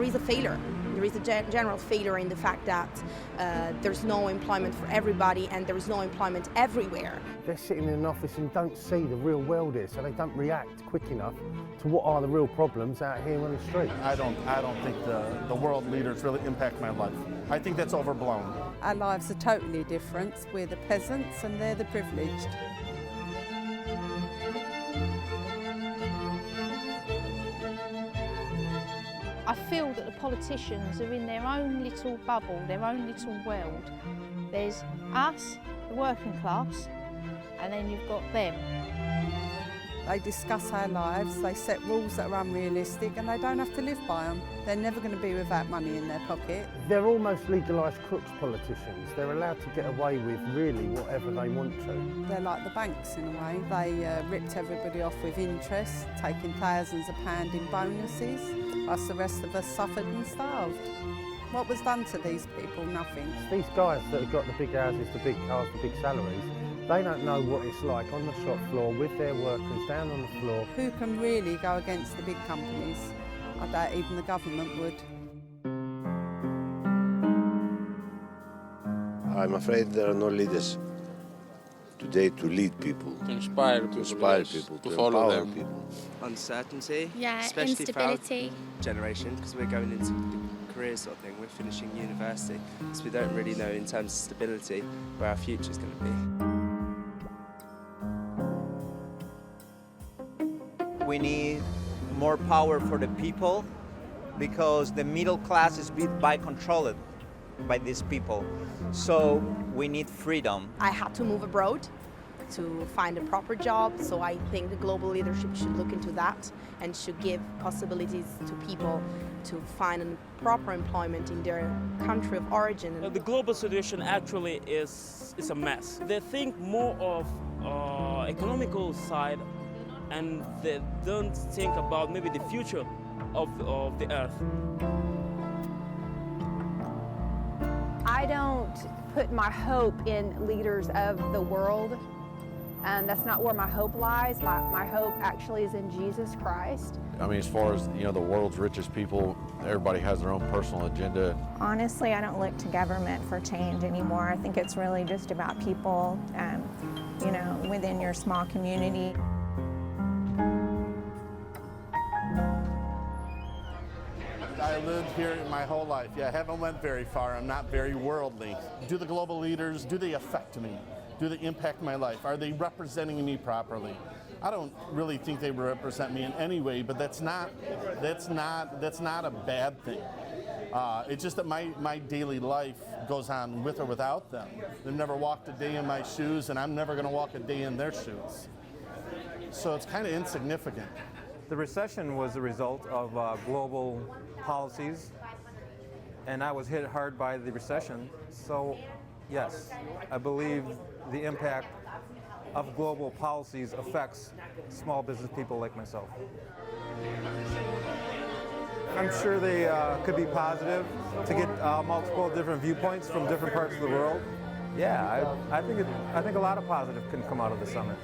is a failure. There is a general failure in the fact that there's no employment for everybody and there is no employment everywhere. They're sitting in an office and don't see the real world here, so they don't react quick enough to what are the real problems out here on the street. I don't think the world leaders really impact my life. I think that's overblown. Our lives are totally different. We're the peasants and they're the privileged. I feel that the politicians are in their own little bubble, their own little world. There's us, the working class, and then you've got them. They discuss our lives, they set rules that are unrealistic and they don't have to live by them. They're never going to be without money in their pocket. They're almost legalised crooks politicians. They're allowed to get away with really whatever they want to. They're like the banks in a way. They ripped everybody off with interest, taking thousands of pounds in bonuses. Us, the rest of us, suffered and starved. What was done to these people? Nothing. These guys that have got the big houses, the big cars, the big salaries, they don't know what it's like on the shop floor with their workers down on the floor. Who can really go against the big companies? I doubt even the government would. I'm afraid there are no leaders today to lead people, to inspire people, to follow them. People. Uncertainty, yeah, especially instability. For our generation, because we're going into the career sort of thing. We're finishing university, so we don't really know in terms of stability where our future is going to be. We need more power for the people because the middle class is controlled by these people. So we need freedom. I had to move abroad to find a proper job, so I think the global leadership should look into that and should give possibilities to people to find a proper employment in their country of origin. The global situation actually is a mess. They think more of economical side and they don't think about maybe the future of the earth. I don't put my hope in leaders of the world. That's not where my hope lies. My hope actually is in Jesus Christ. I mean, as far as, the world's richest people, everybody has their own personal agenda. Honestly, I don't look to government for change anymore. I think it's really just about people, within your small community. I lived here my whole life. I haven't went very far. I'm not very worldly. Do the global leaders, do they affect me? Do they impact my life? Are they representing me properly? I don't really think they represent me in any way, but that's not a bad thing. It's just that my daily life goes on with or without them. They've never walked a day in my shoes, and I'm never going to walk a day in their shoes. So it's kind of insignificant. The recession was a result of global policies, and I was hit hard by the recession. So, yes, I believe the impact of global policies affects small business people like myself. I'm sure they could be positive to get multiple different viewpoints from different parts of the world. Yeah, I think a lot of positive can come out of the summit.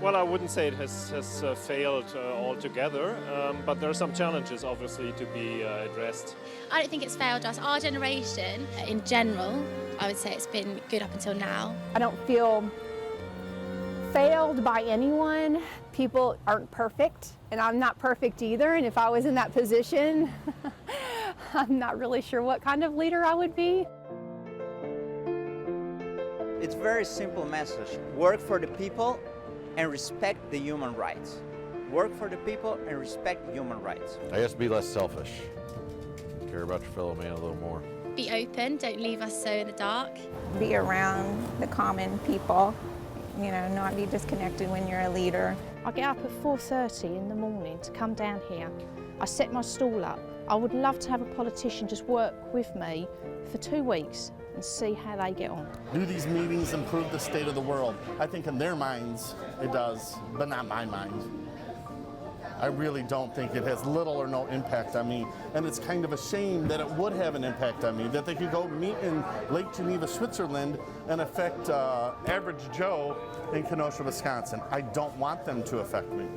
Well, I wouldn't say it has failed altogether, but there are some challenges, obviously, to be addressed. I don't think it's failed us. Our generation, in general, I would say it's been good up until now. I don't feel failed by anyone. People aren't perfect, and I'm not perfect either. And if I was in that position, I'm not really sure what kind of leader I would be. It's a very simple message. Work for the people and respect the human rights. Work for the people and respect human rights. I guess be less selfish. Care about your fellow man a little more. Be open, don't leave us so in the dark. Be around the common people, not be disconnected when you're a leader. I get up at 4:30 in the morning to come down here. I set my stall up. I would love to have a politician just work with me for 2 weeks and see how they get on. Do these meetings improve the state of the world? I think in their minds it does, but not my mind. I really don't think it has little or no impact on me, and it's kind of a shame that it would have an impact on me, that they could go meet in Lake Geneva, Switzerland and affect average Joe in Kenosha, Wisconsin. I don't want them to affect me.